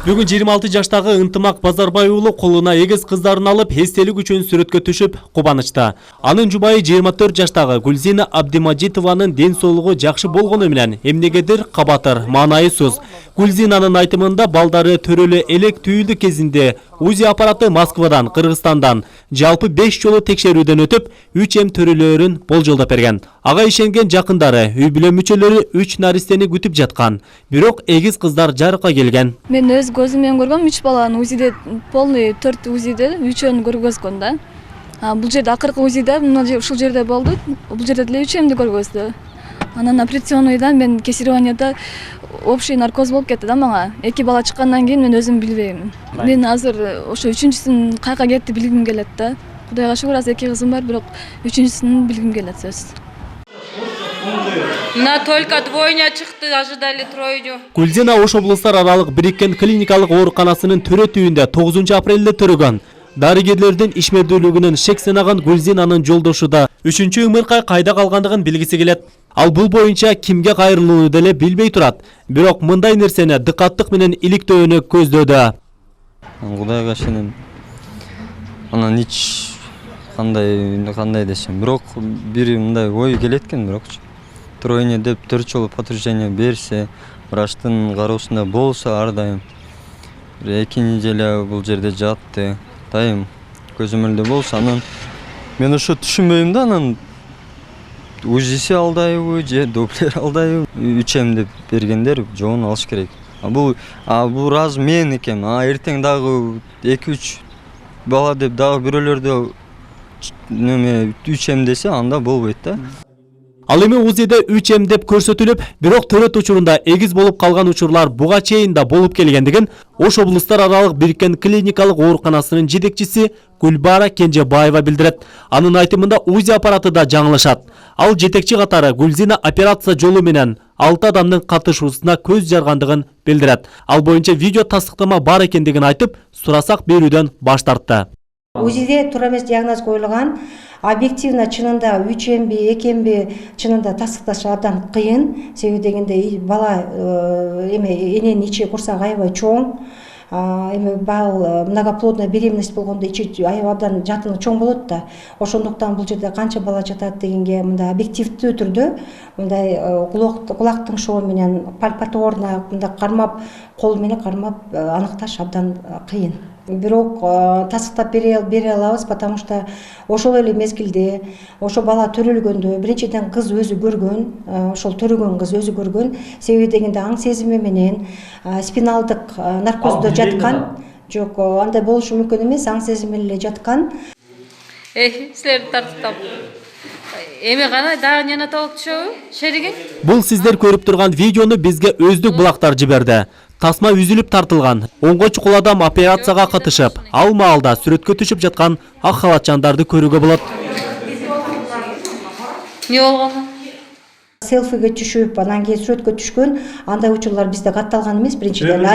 Бүгін 26 жаштағы Ынтымақ Базарбай уулу қолына егіз қыздарын алып, естелік үшін сүрөткө түшүп, кубанычта. Анын жубайы 24 жаштағы Гүлзина Абдимажитованын ден соолугу жакшы болгону менен эмнегедир кабатыр, маанайы сөз. Гүлзинанын айтымында балдары төрөлө элек түйүлдү кезинде УЗИ аппараты Москвадан, Кыргызстандан жалпы 5 жолу текшерүүдөн өтүп, 3 эм төрөлөрүн болжолдоп берген. Ага ишенген жакындары, үй бүлө мүчөлөрү 3 наристени күтүп жаткан. Бирок эгиз кыздар жарыкка келген. Мен өз көзүмөн көргөм, 3 баланы УЗИде полный 4 УЗИде 3-өн көргөзгөн да. Бул жерде акыркы УЗИде ушул жерде болду. Бул жерде деле 3 эмди көргөздү. Анан операционныйдан мен кесареванияда общий наркоз болуп кетти да мага. 2 бала чыккандан кийин мен өзүм билбейм. Мен азыр ошо 3-үчүсүн кайка кетти билгим келет да. Кудайга шүгүр, азыр 2 кызым бар, бирок 3-үчүсүн билгим келет сөз. На только двойня чыкты, ожидали тройню. Гүлзина Ош облустар аралык бириккен клиникалык ооруканасынын төрөтүүндө 9 апрелде төрөгөн. Дарыгерлердин ишмердүүлүгүнүн шек санаган Гүлзинанын жолдошу да 3-чү ымыркай кайда калгандыгын билгиси келет. Ал бул боюнча кимге кайрылууну деле билбей турат. Бирок мындай нерсени дыкаттык менен иликтөөнү көздөөдө. Кудайга ишенем. Анан эч кандай десем, бирок бир мындай ой келет экен, бирокчу. Тройня деп 4 жолу подтверждение берсе, врачтын кароосунда болсо ар дайым. 2 неделя бул жерде жатты. Дайым көзөмөлдө болсо, анан мен ошо түшүнбөйм да, анан УЗИси алдайбы же доплер алдайбы, 3 эм деп бергендер жоон алыш керек. Бул раз мен экен, эртең дагы 2-3 бала деп дагы бирөөлөрдө 3 эм десе, анда болбойт да. Ал эми УЗИде 3 эм деп көрсөтүлүп, бирок төрөт учурунда эгиз болуп калган учурлар буга чейин да болуп келгендигин Ош облустар аралык бириккен клиникалык ооруканасынын жетекчиси Гүлбара Кенжебаева билдирет. Анын айтымында УЗИ аппараты да жаңылышат. Ал жетекчи катары Гүлзина операция жолу менен 6 адамдын катышуусуна көз жаргандыгын билдирет. Ал боюнча видео тастыктама бар экендигин айтып, сурасак берүүдөн баш тартты. УЗИде туура эмес диагноз коюлган. Объективно чынында 3 эмби, 2 эмби чынында тастыкташ абдан кыйын. Себеби дегенде бала эненин ичи курсак аябай чоң. Бал многоплодная беременность болгондо ичи абдан жатыны чоң болот да. Ошондуктан бул жерде канча бала жатат дегенге мындай объективдүү түрдө мындай кулактын шоо менен пальпаторно мындай кармап, кол менен кармап аныкташ абдан кыйын. Бирок тастыктап бере алабыз, потому что ошол эле мезгилде ошо бала төрөлгөндө биринчиден кыз өзү көргөн, ошол төрөгөн кыз өзү көргөн. Себеби дегенде аң сезими менен спиналдык наркоздо жаткан. Жок, андай болушу мүмкүн эмес, аң сезими эле жаткан. Силерди тартып эми гана дагы жана толуп түшөбү? Шериге? Бул сиздер көрүп турган видеону бизге өздүк булактар жиберди. Тасма үзүлүп тартылган. 10 чукул адам операцияга катышып, ал маалда сүрөткө түшүп жаткан ак халатчандарды көрүүгө болот. Не болгон? Селфиге түшүп, анан кийин сүрөткө түшкөн, андай учурлар бизде катталган эмес, биринчиден.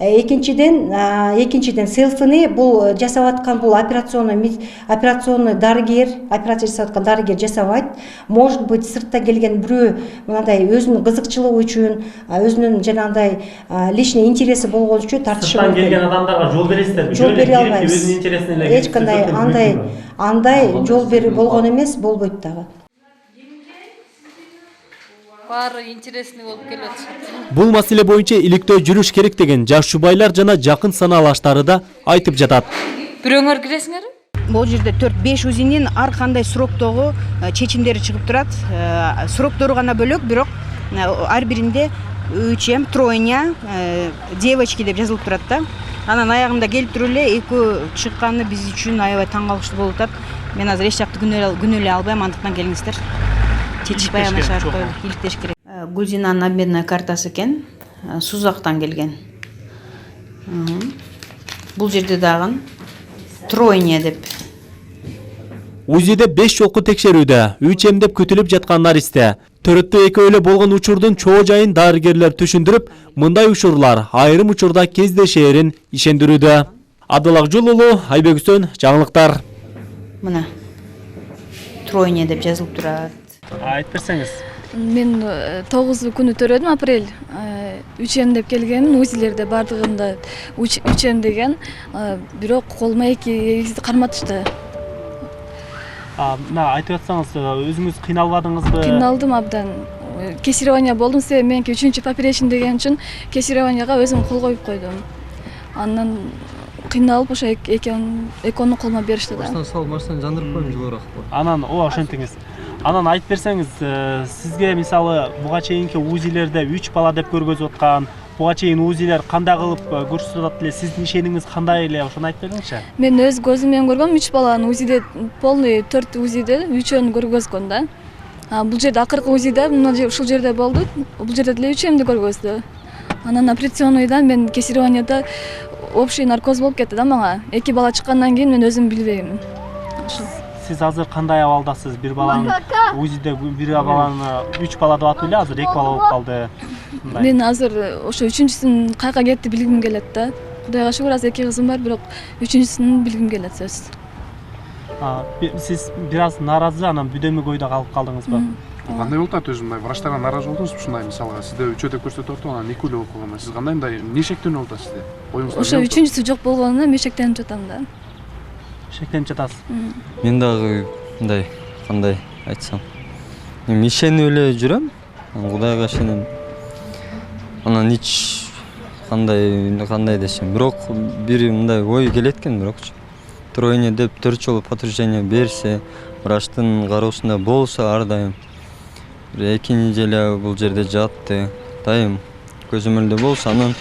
Экинчиден селфини бул жасап аткан бул операционный дарыгер, операция жасап аткан дарыгер жасабайт. Может быть, сыртта келген бирөө мындай өзүнүн кызыкчылыгы үчүн, өзүнүн жанагындай личный интереси болгон үчүн тартышы мүмкүн. Сырттан келген адамдарга жол бересиздерби? Жол бере албайбыз. Өзүнүн интересине эле эч кандай андай жол берүү болгон эмес, болбойт дагы. Баары интересный болуп келет. Бул маселе боюнча иликтөө жүрүш керек деген жаш жубайлар жана жакын санаалаштары да айтып жатат. Бирөөңөр киресиңерби? Бул жерде 4-5 УЗИнин ар кандай сроктогу чечимдери чыгып турат. Сроктору гана бөлөк, бирок ар биринде 3 эм, тройня, девочки деп жазылып турат да. Анан аягында келип туруп эле экөө чыкканы биз үчүн аябай таң калыштуу болуп атат. Мен азыр эч жакты күнөөлө албайм, андыктан келиңиздер. Чечишпай гана чыгарып коелу, иликтеш керек. Гүлзинанын обменный картасы экен, Сузактан келген. Бул жерде дагы тройня деп. УЗИде 5 жолку текшерүүдө 3 эм деп күтүлүп жаткан наристе. Төрөттө экөөлө болгон учурдун чоо жайын дарыгерлер түшүндүрүп, мындай учурлар айрым учурда кездешээрин ишендирүүдө. Абдулак Жулулу, Айбек Үсөн, жаңылыктар. Мына тройня деп жазылып турат. Айтып берсеңиз. Мен 9 күнү төрөдүм, апрель. 3 деп келгенмин, УЗИлерде бардыгында 3 деген. Бирок колума 2 эгизди карматышты. Мына айтып атсаңыз, өзүңүз кыйналбадыңызбы? Кыйналдым абдан. Кесирование болдум, себеби меники 3 поперечный деген үчүн кесированияга өзүм кол коюп койдум. Андан кыйналып ошо экөөнү колума беришти да. Баштан сал, баштан жандырып коюм жылуураак болот. Анан ошентиңиз. Анан айтып берсеңиз, сизге мисалы буга чейинки УЗИлерде 3 бала деп көргөзүп аткан, буга чейин УЗИлер кандай кылып көрсөтүп атат эле, сиздин ишенимиңиз кандай эле, ошону айтып бериңизчи. Мен өз көзүм менен көргөм, 3 баланы УЗИде полный 4 УЗИде 3-өн көргөзгөн да. Бул жерде акыркы УЗИде ушул жерде болду. Бул жерде деле 3-эмди көргөздү. Анан операционныйда мен кесированияда общий наркоз болуп кетти да мага. 2 бала чыккандан кийин мен өзүм билбейм. Сиз азыр кандай абалдасыз? Bir баланы УЗИде bir баланы 3 бала деп атып эле, азыр 2 бала болуп калды. Мен азыр ошо 3-үчүсүн кайка кетти билгим келет да. Кудайга шүгүр, азыр 2 кызым бар, бирок 3-үчүсүн билгим келет сөз. Сиз бир аз нааразы, анан бүдөмүк ойдо калып калдыңызбы? Кандай болуп атат өзү мындай врачтарга нааразы болдуңузбу ушундай мисалга сизде 3 деп көрсөтүп атып анан 2 болуп калган. Сиз кандай мындай эмне шектенүү болуп атат сизде? Оюңузда Ошо 3-үчүсү жок болгонуна мен шектенип жатам да. Шектенип жатасыз. Мен дагы мындай кандай айтсам, мен ишенип эле жүрөм, Кудайга ишенем. Анан эч кандай десем, бирок бир мындай ой келет экен, бирокчу. Тройня деп 4 жолу подтверждение берсе, врачтын кароосунда болсо ар дайым. 2 неделя бул жерде жатты, дайым көзөмөлдө болсо, анан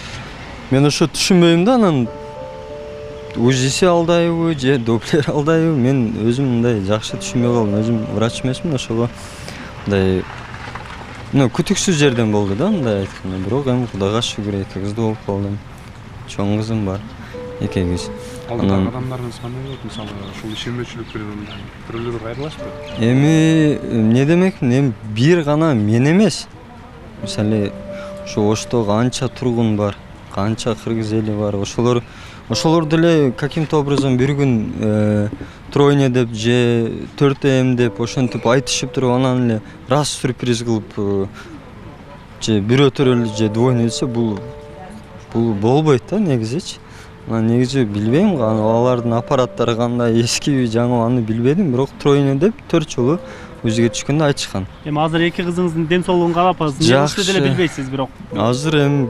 мен ошо түшүнбөйм да, анан УЗИси алдайбы же доплер алдайбы, мен өзүм мындай жакшы түшүнбөй калдым. Өзүм врач эмесмин, ошого мындай күтүксүз жерден болду да, мындай айтканда. Бирок эми Кудайга шүгүр 2 кызды болуп калдым. Чоң кызым бар, 2 кыз. Алдагы адамдарыңыз кандай болот? Мисалы, ушул ишенбөөчүлүк бирөөлөргө кайрыласызбы? Эми эмне демекмин, эми бир гана мен эмес. Мисалы, ошо Ошто канча тургун бар, канча кыргыз эли бар. Ошолор деле каким-то образом бир күн тройня деп же 4М деп ошентип айтышып туруп, анан эле раз сюрприз кылып же бирөө төрөлү же двойной десе, бул болбойт да негизичи. Анан негизи билбейм, алардын аппараттары кандай, эскиби, жаңы аны билбедим, бирок тройня деп 4 жолу УЗИге түшкөндө айтышкан. Эми азыр 2 кызыңыздын ден соолугун карап, жакшы деле билбейсиз, бирок азыр эми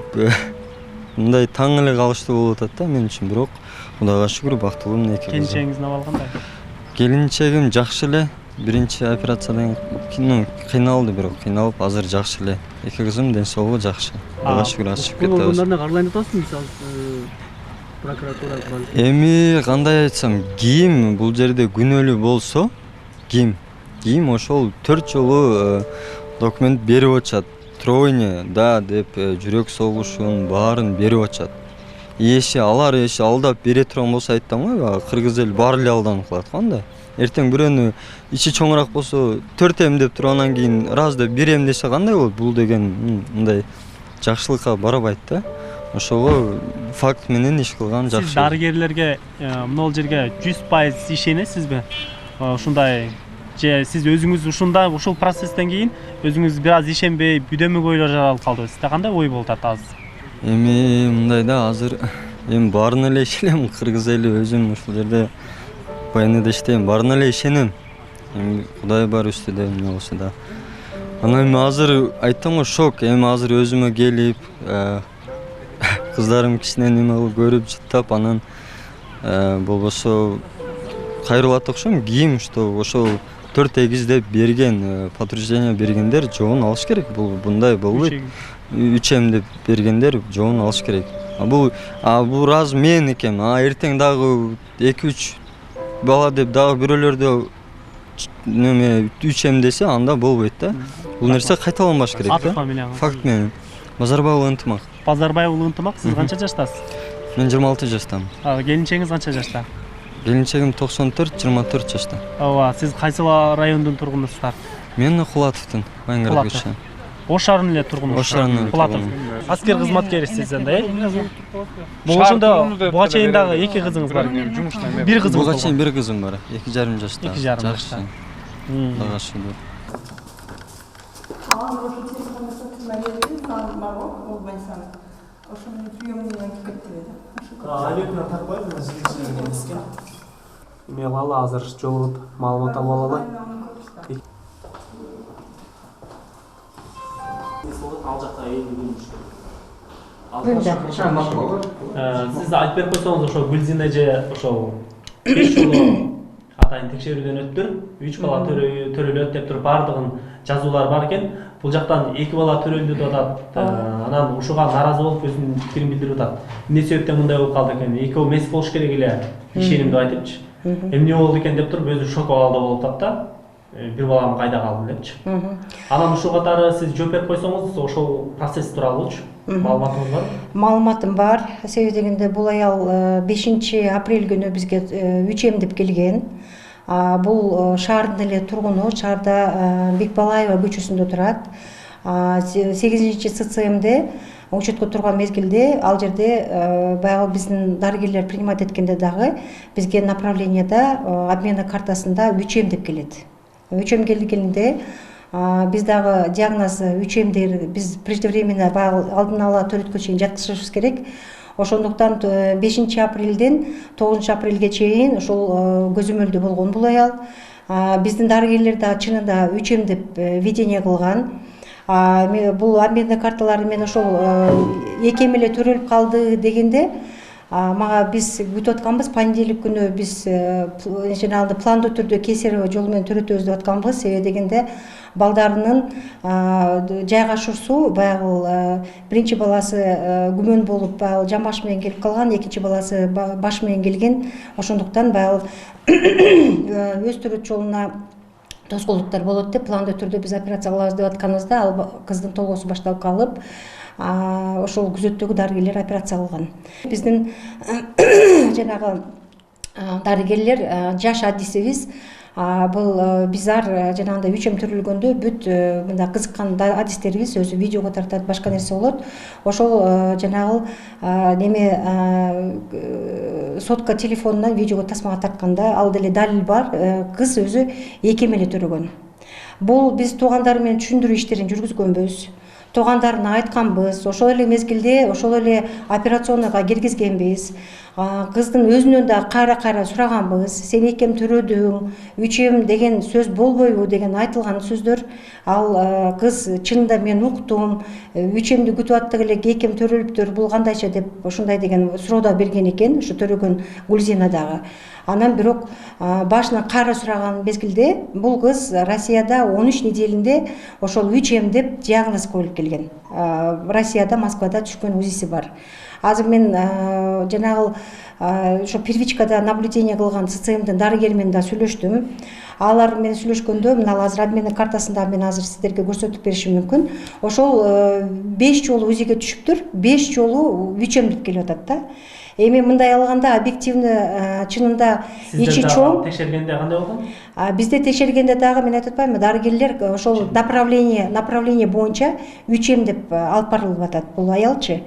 мындай таң эле калыштуу болуп атат да мен үчүн, бирок Кудайга шүгүр бактылуумун 2 кызым. келинчегиңиздин абалы кандай? Келинчегим жакшы эле. Биринчи операциядан кыйналды, бирок кыйналып азыр жакшы эле. 2 кызым ден соолугу жакшы. Кудайга шүгүр ачып кетти. Болгондоруна карланып атасызбы, мисалы, прокуратура балкон? Эми кандай айтсам, ким бул жерде күнөөлүү болсо, ким ошол 4 жолу документ берип атышат. Тройня да деп жүрөк согушун баарын берип атышат. Алар алдап бере турган болсо айттым го, кыргыз эл баары эле алданып калат го анда. Эртең бирөөнү ичи чоңураак болсо 4М деп туруп анан кийин раз деп 1М десе кандай болот? Бул деген мындай жакшылыкка барбайт да. Ошого факт менен иш кылган жакшы. Сиз дарыгерлерге могул жерге 100% ишенесизби? Ушундай же сиз өзүңүз ушул процесстен кийин өзүңүз бир аз ишенбей, бүдөмүк ойлор жаралып калдыбы? Сизде кандай ой болуп атат азыр? Эми мындай да, азыр эми баарына эле ишенем, кыргыз эли өзүм ушул жерде БНД иштейм, баарына эле ишенем. Эми Кудай бар үстүдө эмне болсо да. Анан эми азыр айттым го, шок. Эми азыр өзүмө келип, кыздарым кичинен эме кылып көрүп жыттап, анан болбосо кайрылат окшойм. Кийим что ошол 4 эгиз деп берген, подтверждение бергендер жообун алыш керек. Bunday болбойт. 3М деп бергендер жообун алыш керек. Бул раз мен экем. Эртең дагы 2-3 бала деп дагы бирөөлөрдө неме 3М десе, анда болбойт да. Бул нерсе кайталанбаш керек да. Факт менен. Базарбаев Ынтымак. Базарбаев Ынтымак, сиз канча жаштасыз? Мен 26 жаштамын. Келинчегиңиз канча жашта? Келинчегим 94 жашта. Ооба, сиз кайсы райондун тургунусуздар? Мен Кулатовдун, Байнгар көчү. Ош шаарынын эле тургунусуз. Ош шаарынын Кулатов. Аскер кызматкерисиз анда, Бул ошондо буга чейин дагы 2 кызыңыз бар. Бир кызыңыз бар. Буга чейин 1 кызым бар. 2,5 жашта. Жакшы. Кудайга шүгүр. Азыр ошо телефонду сатып берди, сан бар го, ол Байсан. Ошонун приёмныйдан кетти деди. Алекна такпайбы, сизге эмеске. Эме кылалы азыр жолугуп маалымат алып алалы. Ал жакта сиз айтып берип койсоңуз, ошо Гүлзина эже ошол 5 жолу атайын текшерүүдөн өттүр, 3 бала төрөлөт деп туруп баардыгын жазуулар бар экен. Бул жактан 2 бала төрөлдү деп атат. Анан ушуга наразы болуп өзүнүн пикирин билдирип атат. Эмне себептен мындай болуп калды экен? Экөө мес болуш керек эле, ишеним деп айтыпчы. Эмне болду экен деп туруп өзү шок абалда болуп атат да. Бир балам кайда калды депчи. Анан ушул катары сиз жооп берип койсоңуз, ошол процесс тууралуучу маалыматыңыз бар? Маалыматым бар. Себеби дегенде бул аял 5 апрель күнү бизге 3 деп келген. Бул шаардын эле тургуну, шаарда Бекбалаева көчөсүндө турат. 8 СЦМде учетко турган мезгилде ал жерде баягы биздин дарыгерлер принимать эткенде дагы бизге направленияда обмена картасында 3 деп келет. 3 келгенде биз дагы диагноз 3 биз преждевременно алдын ала төрөткө чейин жаткызышыбыз керек. Ошондуктан 5 апрелден 9 апрелге чейин ошол көзөмөлдө болгон бул аял. Биздин дарыгерлер да чынында 3 деп видение кылган. Бул обменный карталар мен ошол 2 эле төрөлүп калды дегенде мага биз күтүп атканбыз. Понедельник күнү биз жанагы пландуу түрдө кесарево жолу менен төрөтөбүз деп атканбыз. Себеби дегенде балдарынын жайгашуусу баягы биринчи баласы күмөн болуп жан баш менен келип калган, экинчи баласы баш менен келген. Ошондуктан баягы өз төрөт жолуна тоскоолдуктар болот деп пландуу түрдө биз операция кылабыз деп атканыбызда ал кыздын толгоосу башталып калып, ошол күзөттөгү дарыгерлер операция кылган. Биздин жанагы дарыгерлер жаш адисибиз бул бизар жанагындай 3 төрөлгөндө бүт мында кызыккан адистерибиз өзү видеого тартат, башка нерсе болот. Ошол жанагы неме сотка телефонунан видеого тасмага тартканда ал деле далил бар, кыз өзү 2 эле төрөгөн. Бул биз туугандары менен түшүндүрүү иштерин жүргүзгөнбүз. Туугандарына айтканбыз, ошол эле мезгилде ошол эле операционныйга киргизгенбиз. Кыздын өзүнөн да кайра сураганбыз. Сен 2 төрөдүң, 3 деген сөз болбойбу деген айтылган сөздөр. Ал кыз чынында мен уктум, 3 күтүп аттык эле 2 төрөлүптүр, бул кандайча деп ушундай деген суроо да берген экен, ушу төрөгөн Гүлзина дагы. Анан бирок башынан кайра сураган мезгилде бул кыз Россияда 13 неделинде ошол 3 деп диагноз коюлуп келген. Россияда, Москвада түшкөн УЗИси бар. Азыр мен жанагы ошо первичкада наблюдение кылган СЦМдин дарыгери менен да сүйлөштүм. Алар менен сүйлөшкөндө мына азыр обменный картасында мен азыр сиздерге көрсөтүп беришим мүмкүн. Ошол 5 жолу УЗИге түшүптүр, 5 жолу 3 деп келип атат да. Эми мындай алганда объективно чынында ичи чоң. Текшергенде кандай болгон? Бизде текшергенде дагы мен айтып атпаймынбы, дарыгерлер ошол направление боюнча 3 деп алып барылып атат бул аялчы.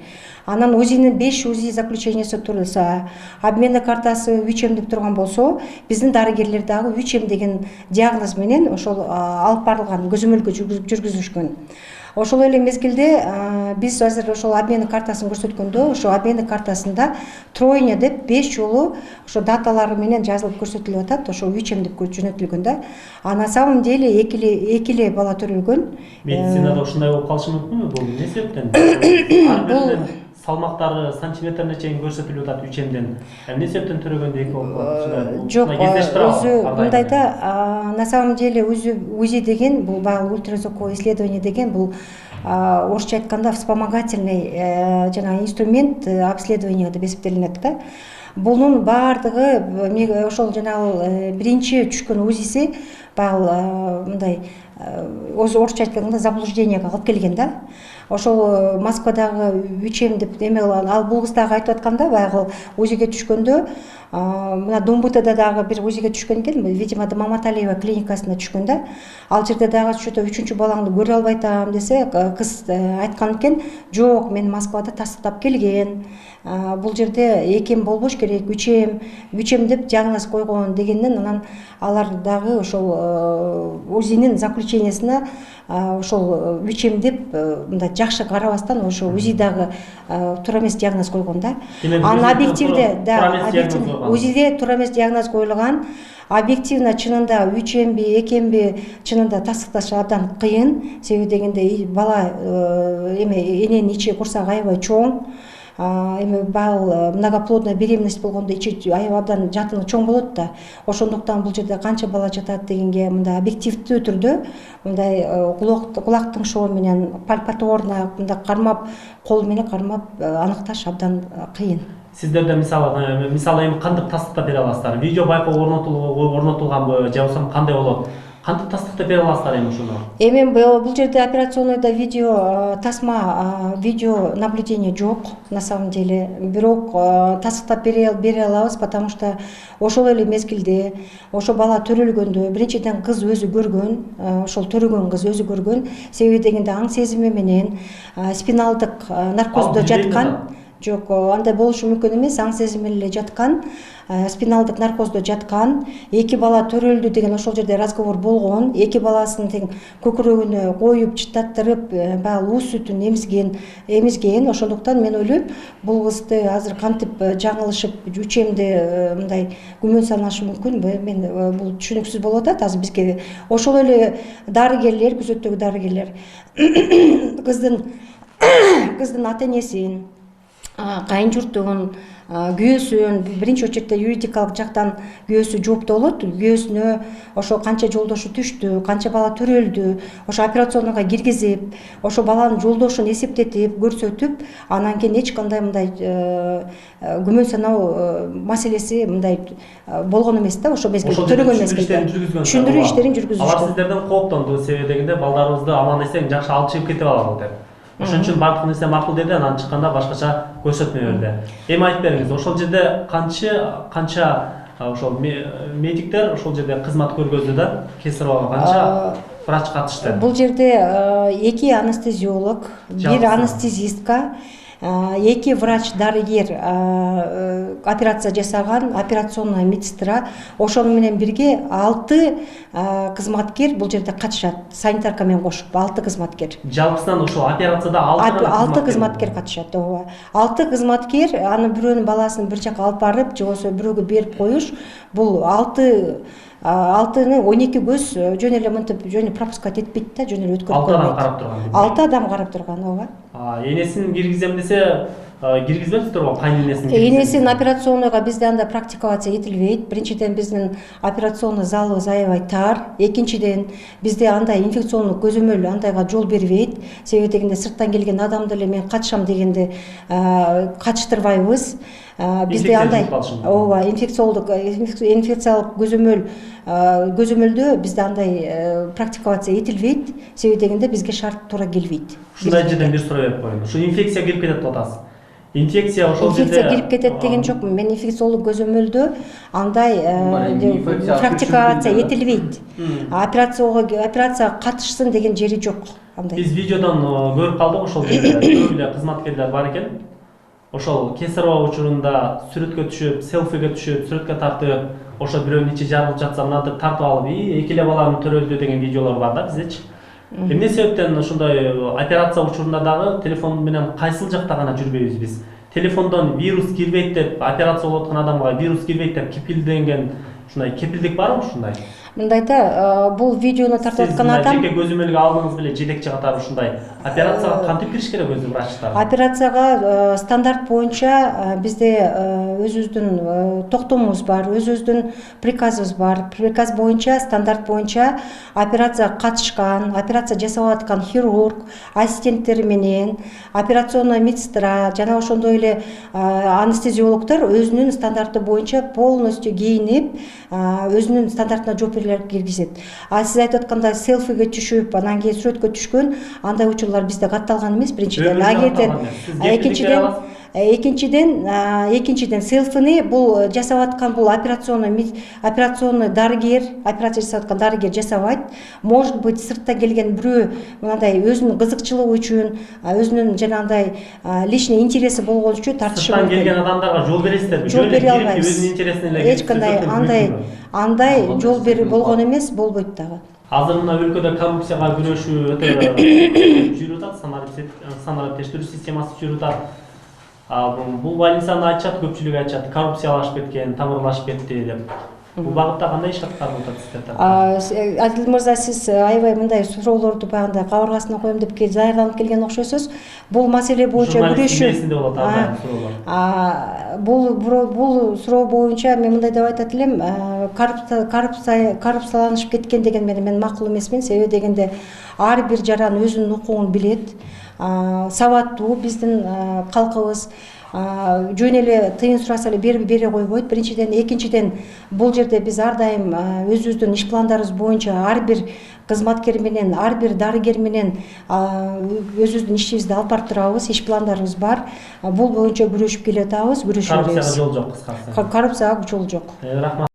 Анан УЗИнин 5 УЗИ заключениясы турса, обменный картасы 3 деп турган болсо, биздин дарыгерлер дагы 3 деген диагноз менен ошол алып барылган көзөмөлгө жүргүзүшкөн. Ошол эле мезгилде биз азыр ошол обменный картасын көрсөткөндө, ошо обменный картасында тройня деп 5 жолу ошо даталары менен жазылып көрсөтүлүп атат, ошо 3 деп жөнөтүлгөн да. А на самом деле 2 эле бала төрөлгөн. Медицинада ушундай болуп калышы мүмкүнбү? Бул эмне себептен? Бул салмактары сантиметрине чейин көрсөтүлүп атат 3-ден. Эмне себептен төрөгөндө 2 болуп калат? Жок, өзү мындайда на самом деле УЗИ деген бул баягы ультразвуковое исследование деген бул орусча айтканда вспомогательный жанагы инструмент обследования деп эсептелинет да. Бунун баардыгы ошол жанагы биринчи түшкөн УЗИси баягы мындай орусча айтканда заблужденияга алып келген да. Ошол Москвадагы 3 деп эме ал бул кыз дагы айтып атканда баягы УЗИге түшкөндө мына Думбутада дагы бир УЗИге түшкөн экен, видимо Маматалиева клиникасына түшкөн да. Ал жерде дагы что-то 3-чү балаңды көрө албай атам десе, кыз айткан экен, жок, мен Москвада тастыктап келген. Бул жерде 2 болбош керек, 3 деп диагноз койгон дегенден анан алар дагы ошол УЗИнин заключениясына ошол ичемдеп мындай жакшы карабастан ошо УЗИдагы туура эмес диагноз койгон да. Анан объективде УЗИде туура эмес диагноз коюлган. Объективно чынында 3 эмби 2 эмби чынында тастыкташ абдан кыйын. Себеби дегенде бала эненин ичи курсагы аябай чоң. Эми бал многоплодная беременность болгондо ичи аябай абдан жатыны чоң болот да. Ошондуктан бул жерде канча бала жатат дегенге мындай объективдүү түрдө мындай кулактын шоо менен пальпаторно мындай кармап кол менен кармап аныкташ абдан кыйын. Сиздерде мисалы эми кантип тастыктап бере аласыздар? Видео байкоо орнотулганбы же болбосо кандай болот? Кантип тастыктап бере аласыздар эми ушуну? Эми бул жерде операционныйда видео тасма видео наблюдение жок на самом деле. Бирок тастыктап бере алабыз, потому что ошол эле мезгилде ошо бала төрөлгөндө биринчиден кыз өзү көргөн, ошол төрөгөн кыз өзү көргөн. Себеби дегенде аң сезими менен спиналдык наркоздо жаткан. Жок, андай болушу мүмкүн эмес, аң сезими эле жаткан, спиналдык наркоздо жаткан, эки бала төрөлдү деген ошол жерде разговор болгон, эки баласын тең көкүрөгүнө коюп чыттаттырып, баягы уус сүтүн эмизген, ошондуктан мен ойлойм, бул кызды азыр кантип жаңылышып, үчемде мындай күмөн санашы мүмкүн, мен бул түшүнүксүз болуп атат азыр бизге. Ошол эле дарыгерлер, күзөттөгү дарыгерлер кыздын ата-энесин, кайын журтун, күйөөсүн, биринчи очередде юридикалык жактан күйөөсү жооптуу болот. Күйөөсүнө ошо канча жолдошу түштү, канча бала төрөлдү, ошо операционнойго киргизип, ошо баланын жолдошун эсептетип, көрсөтүп, анан кийин эч кандай мындай күмөн саноо маселеси мындай болгон эмес да, ошо мезгилде төрөгөн мезгилде. Түшүндүрүү иштерин жүргүзүштү. Алар сиздерден кооптонду, себеби дегенде балдарыбызды аман эсен жакшы алып чыгып кетип алалы деп. Ошон үчүн бардык нерсе макул деди, анан чыкканда башкача көрсөтмө берди. Эми айтып бериңиз, ошол жерде канча ошол медиктер ошол жерде кызмат көргөздү да, кесарево канча врач катышты? Бул жерде 2 анестезиолог, 1 анестезистка, 2 врач дарыгер операция жасаган, операционная медсестра, ошону менен бирге 6 кызматкер бул жерде катышат. Санитарка менен кошуп 6 кызматкер. Жалпысынан ошол операцияда 6 кызматкер катышат. 6 кызматкер, аны бирөөнүн баласын бир жака алып барып, же болбосо бирөөгө берип коюш, бул 6-ны 12 көз жөн эле мынтип пропускать этпейт да, жөн эле өткөрүп койбойт. 6 адам карап турган. 6 адам карап турган, ооба. Энесин киргизем десе, киргизбепсиздерби, кайын энесин? Энесин операционныйга бизде анда практиковаться этилбейт. Биринчиден биздин операционный залыбыз аябай тар. Экинчиден бизде андай инфекционный көзөмөл андайга жол бербейт. Себеби дегенде сырттан келген адамды эле мен катышам дегенде катыштырбайбыз. Бизде андай ооба инфекциялык көзөмөлдө бизде андай практиковация этилбейт. Себеби дегенде бизге шарт туура келбейт. Ушундай жерден бир суроо берип коеюн. Ушу инфекция кирип кетет деп атасыз. Инфекция ошол жерде кирип кетет деген жокмун. Мен инфекциялык көзөмөлдө андай практиковация этилбейт. Операцияга катышсын деген жери жок андай. Биз видеодон көрүп калдык, ошол жерде көп эле кызматкерлер бар экен. Ошол кесарево учурунда сүрөткө түшүп, селфиге түшүп, сүрөткө тартып, ошо бирөөнүн ичи жарылып жатса мынантип тартып алып, эки эле баланын төрөлдү деген видеолор бар да биздечи. Эмне себептен ошондой операция учурунда дагы телефон менен кайсыл жакта гана жүрбөйбүз биз? Телефондон вирус кирбейт деп, операция болуп аткан адамга вирус кирбейт деп кепилденген ушундай кепилдик барбы ушундай? Мындайда бул видеону тартып аткан адам жеке көзөмөлгө алдыңыз беле жетекчи катары ушундай операцияга кантип кириш керек өзү врачтар? Операцияга стандарт боюнча бизде өзүбүздүн токтомубуз бар, өзүбүздүн приказыбыз бар. Приказ боюнча, стандарт боюнча операцияга катышкан, операция жасап аткан хирург, ассистенттери менен, операционный медсестра жана ошондой эле анестезиологдор өзүнүн стандарты боюнча полностью кийинип, өзүнүн стандартына жооп киргизет. Сиз айтып аткандай селфиге түшүп, анан кийин сүрөткө түшкөн андай учурлар бизде катталган эмес биринчиден. Экинчиден селфини бул жасап аткан бул операционный дарыгер, операция жасап аткан дарыгер жасабайт. Может быть, сырттан келген бирөө мындай өзүнүн кызыкчылыгы үчүн, өзүнүн жанагындай личный интереси болгон үчүн тартышы мүмкүн. Сырттан келген адамдарга жол бересиздерби? Жол бере албайбыз. Өзүнүн интересине эле эч кандай андай жол берүү болгон эмес, болбойт дагы. Азыр мына өлкөдө коррупцияга күрөшүү өтө жүрүп атат, саналып тештирүү системасы жүрүп атат. Бул больницаны айтышат, көпчүлүк айтышат, коррупциялашып кеткен, тамырлашып кетти деп. Бул багытта кандай иш аткарылып атат сиздер? Адил мырза, сиз аябай мындай суроолорду баягындай кабыргасына коем деп даярданып келген окшойсуз. Бул маселе боюнча күрөшүү. Бул суроо боюнча мен мындай деп айтат элем, коррупцияланышып кеткен деген мен макул эмесмин. Себеби дегенде ар бир жаран өзүнүн укугун билет. Сабаттуу биздин калкыбыз жөн эле тыйын сураса эле бере койбойт. Биринчиден, экинчиден бул жерде биз ар дайым өзүбүздүн иш пландарыбыз боюнча ар бир кызматкер менен, ар бир дарыгер менен өзүбүздүн ишибизди алып барып турабыз, иш пландарыбыз бар. Бул боюнча күрөшүп келе жатабыз, күрөшөбүз. Коррупцияга жол жок, кыскасы. Коррупцияга жол жок. Рахмат.